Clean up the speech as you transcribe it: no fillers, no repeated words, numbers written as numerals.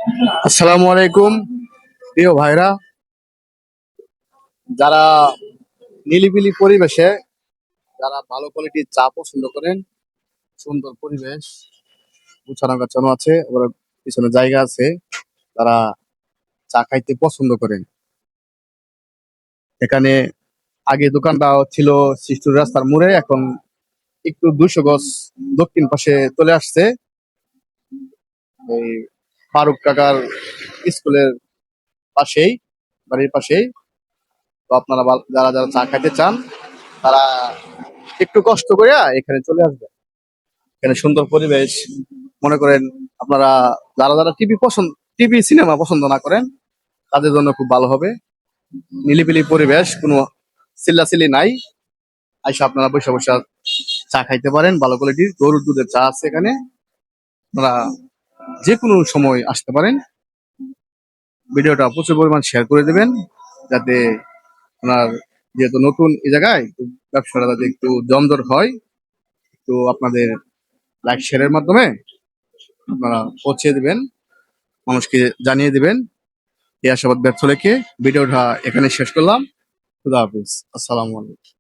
আসসালামু আলাইকুম প্রিয় ভাইরা, যারা নিলিবিলি পরিবেশে, যারা ভালো কোয়ালিটির চা পছন্দ করেন, সুন্দর পরিবেশ, গুছানো গাছানো আছে, ওর পিছনে জায়গা আছে, তারা চা খাইতে পছন্দ করেন। এখানে আগে দোকানটা ছিল শিষ্টুর রাস্তার মোড়ে, এখন একটু 200 গজ দক্ষিণ পাশে চলে আসছে, এই ফারুক কাকার স্কুলের পাশেই, বাড়ির পাশেই। তো আপনারা যারা যারা চা খাইতে চান, তারা একটু কষ্ট করে এখানে চলে আসবে। এখানে সুন্দর পরিবেশ, মনে করেন আপনারা যারা যারা টিভি সিনেমা পছন্দ না করেন, তাদের জন্য খুব ভালো হবে। নিলিবিলি পরিবেশ, কোনো চিল্লাচিল্লি নাই। আইসা আপনারা বসে বসে চা খাইতে পারেন, ভালো কোয়ালিটির গরুর দুধের চা আছে এখানে। আপনারা যে কোনো সময় আসতে পারেন। ভিডিওটা প্রচুর পরিমাণ শেয়ার করে দেবেন, যাতে আপনার, যেহেতু নতুন এই জায়গায়, তো ব্যবসাটা যাতে একটু জমজট হয়। তো আপনাদের লাইক শেয়ারের মাধ্যমে আপনারা পৌঁছে দিবেন, মানুষকে জানিয়ে দিবেন। এই আশাবাদ ব্যর্থ রেখে ভিডিওটা এখানে শেষ করলাম। খুদা হাফিজ, আসসালামু আলাইকুম।